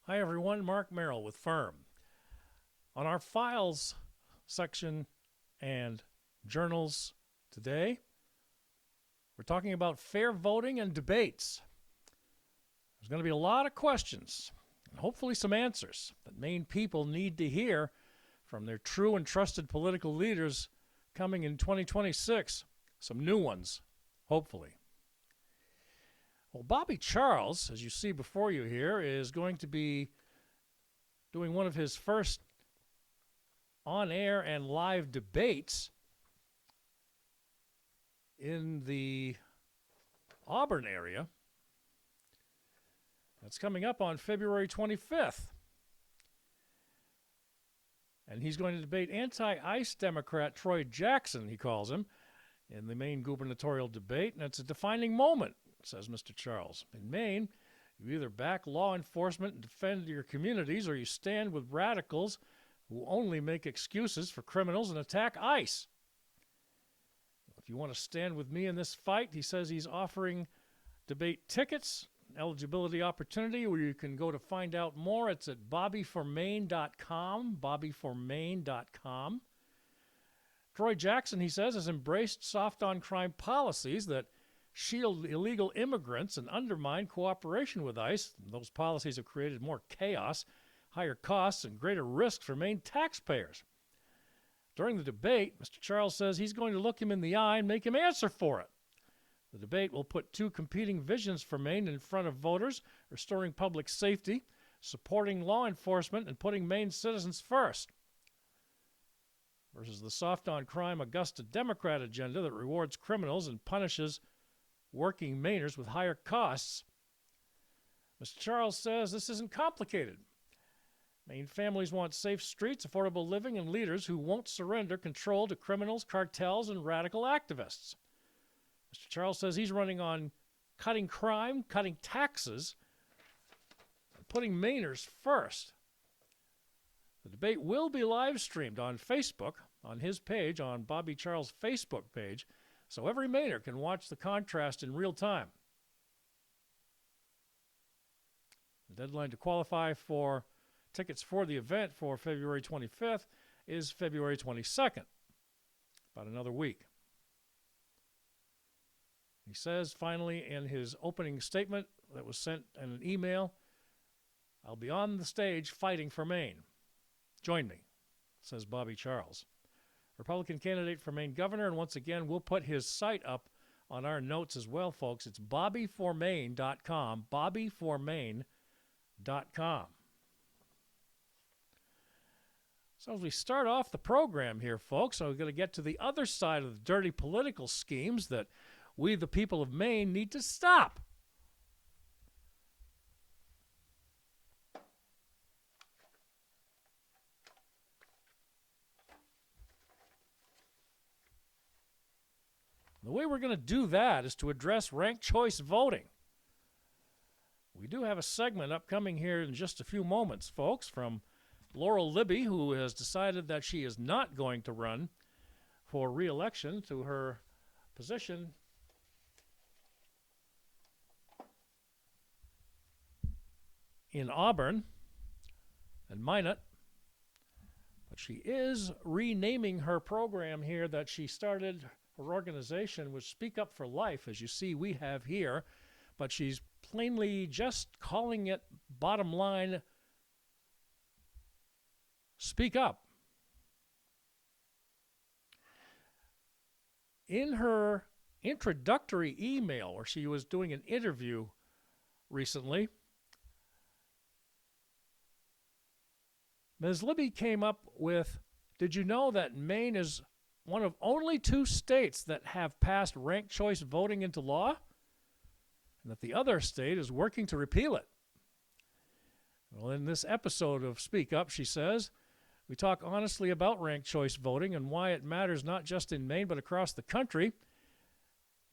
Hi everyone, Mark Merrill with Firm. On our files section and journals today, we're talking about fair voting and debates. There's going to be a lot of questions and hopefully some answers that Maine people need to hear from their true and trusted political leaders coming in 2026. Some new ones, hopefully. Well, Bobby Charles, as you see before you here, is going to be doing one of his first on-air and live debates in the Auburn area. That's coming up on February 25th. And he's going to debate anti-ICE Democrat Troy Jackson, he calls him, in the Maine gubernatorial debate. And it's a defining moment, says Mr. Charles. In Maine, you either back law enforcement and defend your communities, or you stand with radicals who only make excuses for criminals and attack ICE. If you want to stand with me in this fight, he says he's offering debate tickets, eligibility opportunity, where you can go to find out more. It's at bobbyformaine.com, bobbyformaine.com. Troy Jackson, he says, has embraced soft-on-crime policies that shield illegal immigrants and undermine cooperation with ICE. Those policies have created more chaos, higher costs, and greater risks for Maine taxpayers. During the debate, Mr. Charles says he's going to look him in the eye and make him answer for it. The debate will put two competing visions for Maine in front of voters: restoring public safety, supporting law enforcement, and putting Maine citizens first, versus the soft-on-crime Augusta Democrat agenda that rewards criminals and punishes working Mainers with higher costs. Mr. Charles says this isn't complicated. Maine families want safe streets, affordable living, and leaders who won't surrender control to criminals, cartels, and radical activists. Mr. Charles says he's running on cutting crime, cutting taxes, and putting Mainers first. The debate will be live streamed on Facebook, on his page, on Bobby Charles' Facebook page, so every Mainer can watch the contrast in real time. The deadline to qualify for tickets for the event for February 25th is February 22nd, about another week. He says, finally, in his opening statement that was sent in an email, "I'll be on the stage fighting for Maine. Join me," says Bobby Charles, Republican candidate for Maine governor. And once again, we'll put his site up on our notes as well, folks. It's bobbyformaine.com, bobbyformaine.com. So as we start off the program here, folks, I'm going to get to the other side of the dirty political schemes that we, the people of Maine, need to stop. The way we're going to do that is to address ranked choice voting. We do have a segment upcoming here in just a few moments, folks, from Laurel Libby, who has decided that she is not going to run for re-election to her position in Auburn and Minot. But she is renaming her program here that she started. Her organization was Speak Up for Life, as you see we have here, but she's plainly just calling it, bottom line, Speak Up. In her introductory email, where she was doing an interview recently, Ms. Libby came up with, did you know that Maine is one of only 2 states that have passed ranked choice voting into law, and that the other state is working to repeal it? Well, in this episode of Speak Up, she says, we talk honestly about ranked choice voting and why it matters not just in Maine but across the country.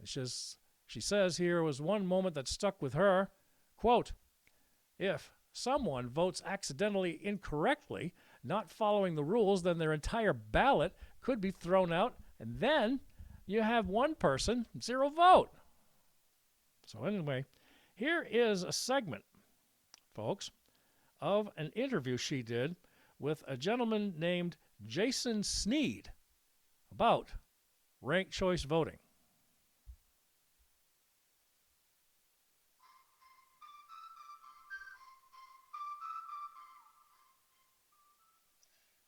She says here was one moment that stuck with her. Quote, if someone votes accidentally incorrectly, not following the rules, then their entire ballot could be thrown out, and then you have one person, 0 vote. So anyway, here is a segment, folks, of an interview she did with a gentleman named Jason Snead about ranked choice voting.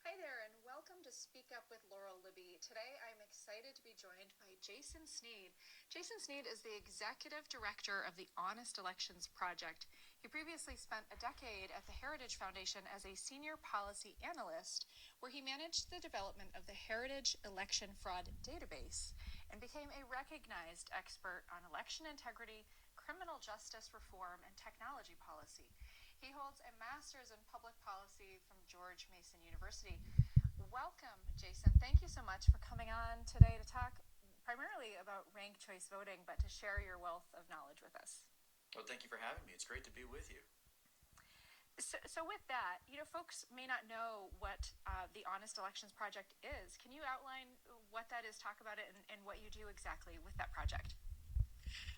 Hi there, and welcome to Speak Up with Laurel Libby. Today I'm excited to be joined by Jason Snead. Jason Snead is the Executive Director of the Honest Elections Project. He previously spent a decade at the Heritage Foundation as a Senior Policy Analyst, where he managed the development of the Heritage Election Fraud Database and became a recognized expert on election integrity, criminal justice reform, and technology policy. He holds a master's in public policy from George Mason University. Welcome, Jason. Thank you so much for coming on today to talk primarily about ranked choice voting, but to share your wealth of knowledge with us. Well, thank you for having me. It's great to be with you. So with that, folks may not know what the Honest Elections Project is. Can you outline what that is, talk about it, and what you do exactly with that project?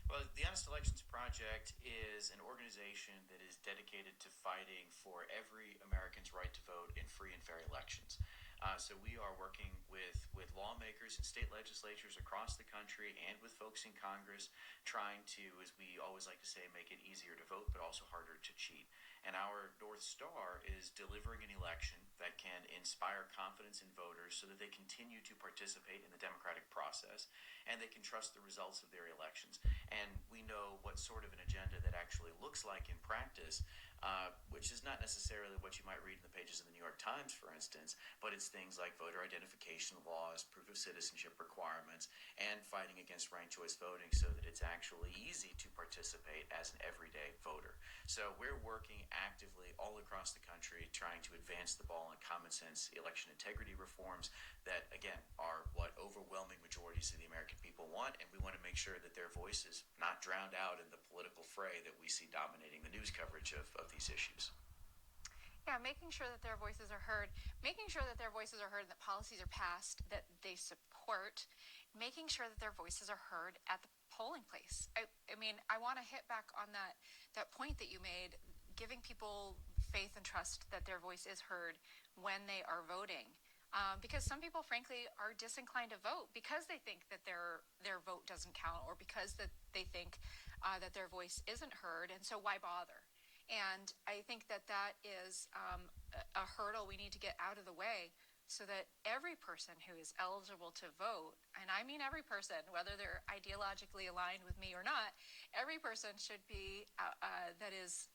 Well, the Honest Elections Project is an organization that is dedicated to fighting for every American's right to vote in free and fair elections. So we are working with lawmakers and state legislatures across the country and with folks in Congress, trying to, as we always like to say, make it easier to vote, but also harder to cheat. And our North Star is delivering an election that can inspire confidence in voters so that they continue to participate in the democratic process and they can trust the results of their elections. And we know what sort of an agenda that actually looks like in practice, which is not necessarily what you might read in the pages of the New York Times, for instance, but it's things like voter identification laws, proof of citizenship requirements, and fighting against ranked choice voting so that it's actually easy to participate as an everyday voter. So we're working actively all across the country trying to advance the ball on common sense election integrity reforms that, again, are what overwhelming majorities of the American people want, and we want to make sure that their voices not drowned out in the political fray that we see dominating the news coverage of these issues. Yeah, making sure that their voices are heard, and that policies are passed that they support, making sure that their voices are heard at the polling place. I mean, I want to hit back on that point that you made, giving people faith and trust that their voice is heard when they are voting. Because some people, frankly, are disinclined to vote because they think that their vote doesn't count, or because that they think that their voice isn't heard, and so why bother? And I think that is a hurdle we need to get out of the way so that every person who is eligible to vote, and I mean every person, whether they're ideologically aligned with me or not, every person should be that is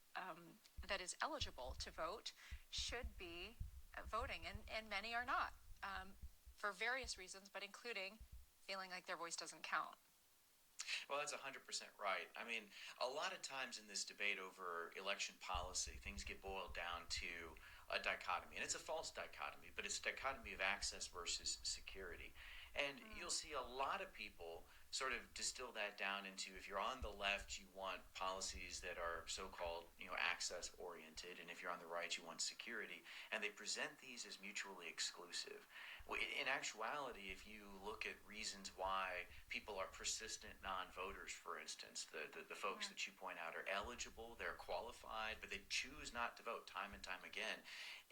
eligible to vote should be voting, and many are not for various reasons, but including feeling like their voice doesn't count. Well, that's 100% right. I mean, a lot of times in this debate over election policy, things get boiled down to a dichotomy. And it's a false dichotomy, but it's a dichotomy of access versus security. And you'll see a lot of people sort of distill that down into, if you're on the left, you want policies that are so-called, access oriented, and if you're on the right, you want security. And they present these as mutually exclusive. In actuality, if you look at reasons why people are persistent non-voters, for instance, the folks that you point out are eligible, they're qualified, but they choose not to vote time and time again,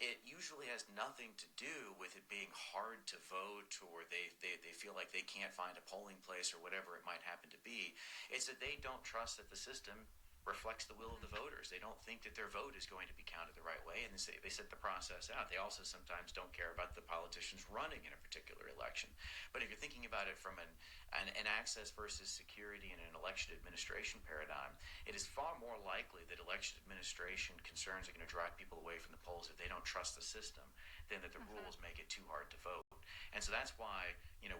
it usually has nothing to do with it being hard to vote, or they feel like they can't find a polling place, or whatever it might happen to be. It's that they don't trust that the system reflects the will of the voters. They don't think that their vote is going to be counted the right way, and they set the process out. They also sometimes don't care about the politicians running in a particular election. But if you're thinking about it from an access versus security and an election administration paradigm, it is far more likely that election administration concerns are going to drive people away from the polls if they don't trust the system than that the rules make it too hard to vote. And so that's why,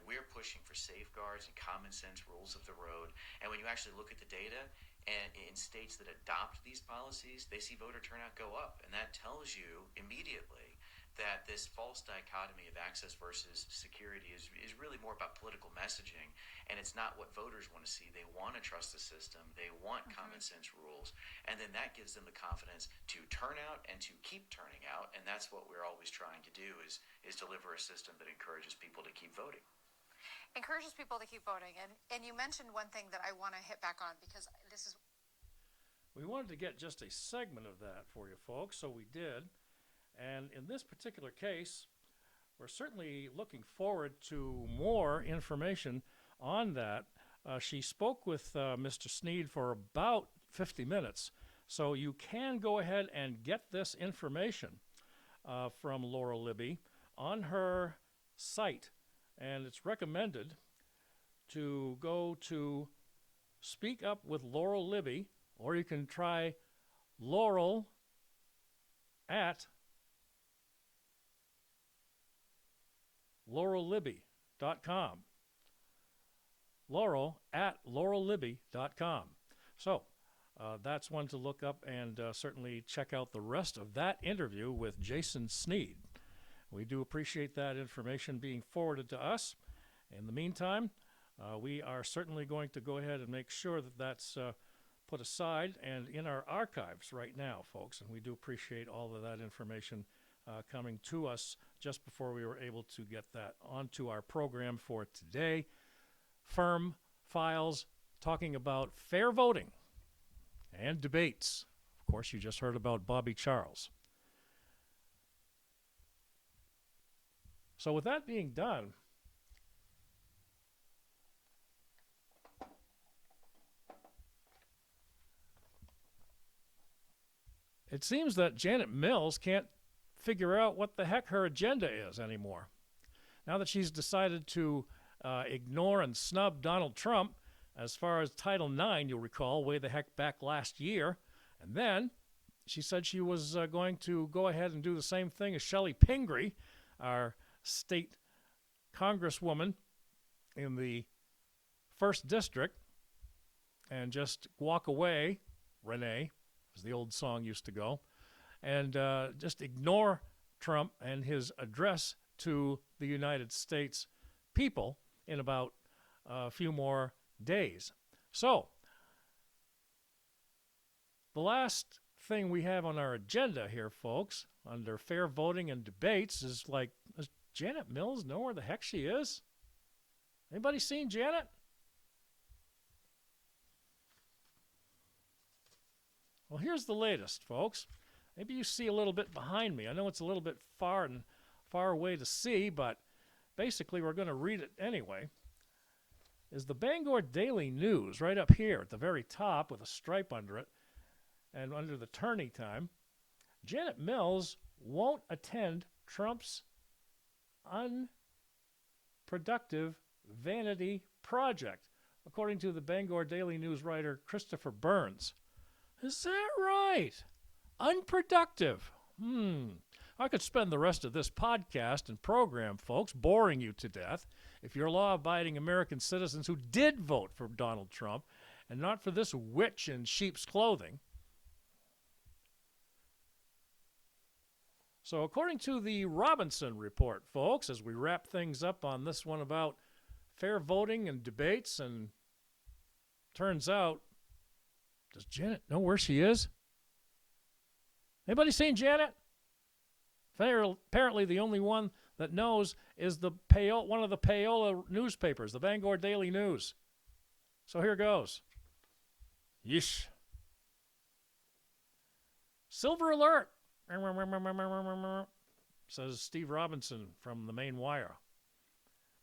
we're pushing for safeguards and common sense rules of the road. And when you actually look at the data, and in states that adopt these policies, they see voter turnout go up. And that tells you immediately that this false dichotomy of access versus security is really more about political messaging, and it's not what voters want to see. They want to trust the system. They want common sense rules, and then that gives them the confidence to turn out and to keep turning out, and that's what we're always trying to do is deliver a system that encourages people to keep voting. Encourages people to keep voting. And you mentioned one thing that I want to hit back on, because this is... We wanted to get just a segment of that for you folks, so we did. And in this particular case, we're certainly looking forward to more information on that. She spoke with Mr. Snead for about 50 minutes, so you can go ahead and get this information from Laurel Libby on her site, and it's recommended to go to Speak Up with Laurel Libby, or you can try Laurel at laurellibby.com. Laurel at laurellibby.com. So that's one to look up, and certainly check out the rest of that interview with Jason Snead. We do appreciate that information being forwarded to us. In the meantime, we are certainly going to go ahead and make sure that that's put aside and in our archives right now, folks. And we do appreciate all of that information coming to us just before we were able to get that onto our program for today. Firm files talking about fair voting and debates. Of course, you just heard about Bobby Charles. So with that being done, it seems that Janet Mills can't figure out what the heck her agenda is anymore. Now that she's decided to ignore and snub Donald Trump as far as Title IX, you'll recall, way the heck back last year. And then she said she was going to go ahead and do the same thing as Shelley Pingree, our state congresswoman in the 1st District, and just walk away, Renee, as the old song used to go, and just ignore Trump and his address to the United States people in about a few more days. So, the last thing we have on our agenda here, folks, under fair voting and debates is like, does Janet Mills know where the heck she is? Anybody seen Janet? Well, here's the latest, folks. Maybe you see a little bit behind me. I know it's a little bit far away to see, but basically we're going to read it anyway. Is the Bangor Daily News right up here at the very top with a stripe under it, and under the tourney time. Janet Mills won't attend Trump's unproductive vanity project, according to the Bangor Daily News writer Christopher Burns. Is that right? Unproductive. I could spend the rest of this podcast and program, folks, boring you to death if you're law-abiding American citizens who did vote for Donald Trump and not for this witch in sheep's clothing. So according to the Robinson Report, folks, as we wrap things up on this one about fair voting and debates, and turns out, does Janet know where she is? Anybody seen Janet? Apparently the only one that knows is one of the Paola newspapers, the Bangor Daily News. So here goes. Yeesh. Silver alert, says Steve Robinson from the Maine Wire.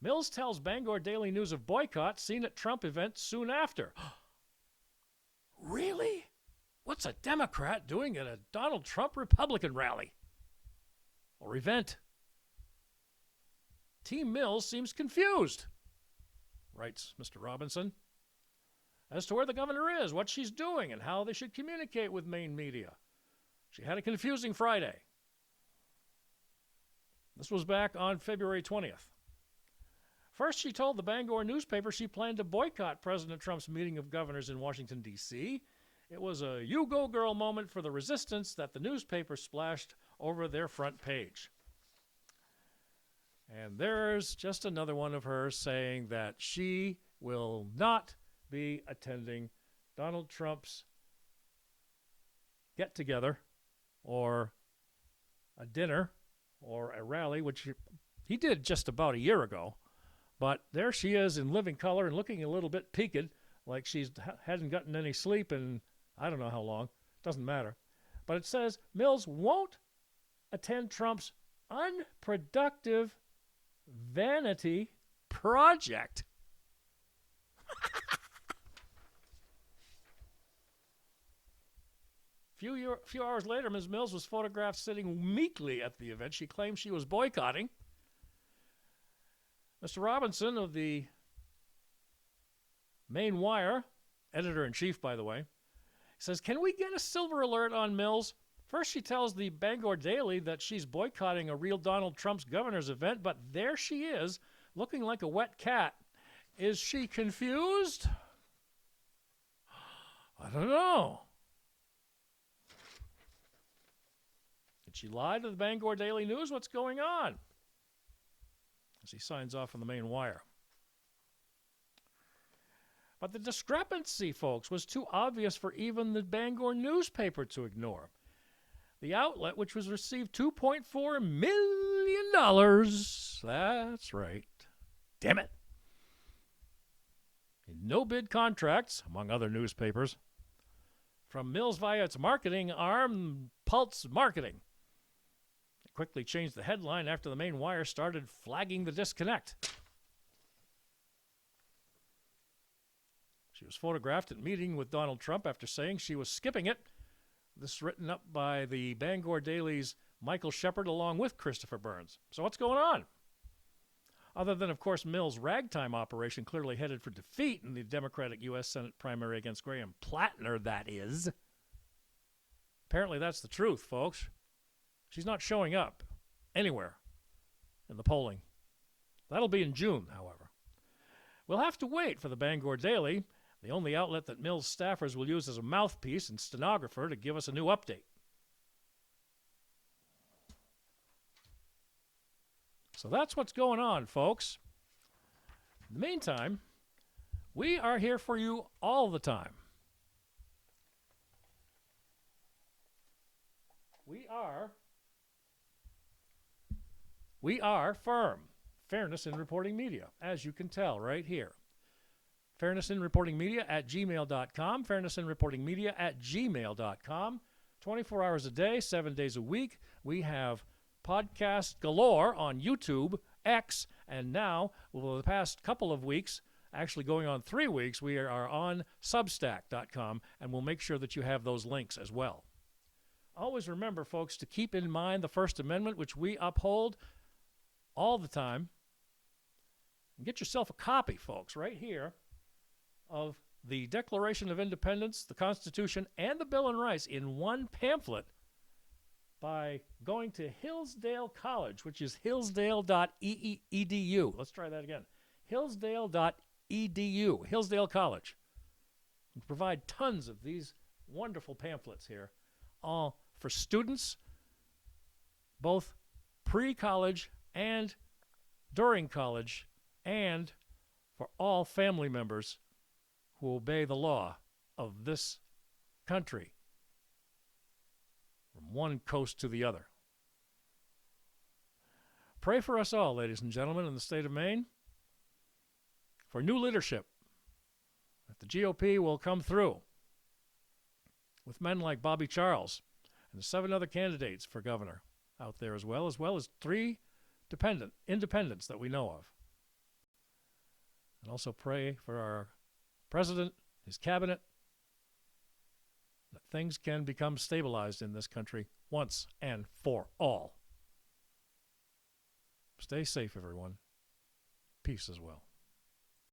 Mills tells Bangor Daily News of boycott seen at Trump event soon after. Really? What's a Democrat doing at a Donald Trump Republican rally or event? Team Mills seems confused, writes Mr. Robinson, as to where the governor is, what she's doing, and how they should communicate with Maine media. She had a confusing Friday. This was back on February 20th. First, she told the Bangor newspaper she planned to boycott President Trump's meeting of governors in Washington, D.C. It was a you go girl moment for the resistance that the newspaper splashed over their front page. And there's just another one of her saying that she will not be attending Donald Trump's get-together or a dinner or a rally, which he did just about a year ago. But there she is in living color and looking a little bit peaked, like she hadn't gotten any sleep in I don't know how long. Doesn't matter. But it says Mills won't attend Trump's unproductive vanity project. Few hours later, Ms. Mills was photographed sitting meekly at the event she claimed she was boycotting. Mr. Robinson of the Maine Wire, editor-in-chief, by the way, says, "Can we get a silver alert on Mills?" First, she tells the Bangor Daily that she's boycotting a real Donald Trump's governor's event, but there she is, looking like a wet cat. Is she confused? I don't know. Did she lie to the Bangor Daily News? What's going on? As he signs off on the Maine Wire. But the discrepancy, folks, was too obvious for even the Bangor newspaper to ignore. The outlet, which was received $2.4 million, that's right, damn it, in no-bid contracts, among other newspapers, from Mills via its marketing arm, Pulse Marketing. It quickly changed the headline after the Maine Wire started flagging the disconnect. She was photographed at a meeting with Donald Trump after saying she was skipping it. This written up by the Bangor Daily's Michael Shepard along with Christopher Burns. So what's going on? Other than, of course, Mills' ragtime operation clearly headed for defeat in the Democratic U.S. Senate primary against Graham Plattner, that is. Apparently that's the truth, folks. She's not showing up anywhere in the polling. That'll be in June, however. We'll have to wait for the Bangor Daily, the only outlet that Mills staffers will use as a mouthpiece and stenographer, to give us a new update. So that's what's going on, folks. In the meantime, we are here for you all the time. We are firm. Fairness in Reporting Media, as you can tell right here. Fairness in Reporting Media at gmail.com. Fairness in Reporting Media at gmail.com. 24 hours a day, 7 days a week. We have podcast galore on YouTube, X, and now, over the past couple of weeks, actually going on 3 weeks, we are on Substack.com, and we'll make sure that you have those links as well. Always remember, folks, to keep in mind the First Amendment, which we uphold all the time. And get yourself a copy, folks, right here, of the Declaration of Independence, the Constitution, and the Bill of Rights in one pamphlet by going to Hillsdale College, which is hillsdale.edu. Let's try that again. Hillsdale.edu, Hillsdale College. We provide tons of these wonderful pamphlets here, all for students, both pre-college and during college, and for all family members who obey the law of this country from one coast to the other. Pray for us all, ladies and gentlemen, in the state of Maine, for new leadership, that the GOP will come through with men like Bobby Charles and the 7 other candidates for governor out there as well as 3 independents that we know of. And also pray for our president, his cabinet, that things can become stabilized in this country once and for all. Stay safe, everyone. Peace as well.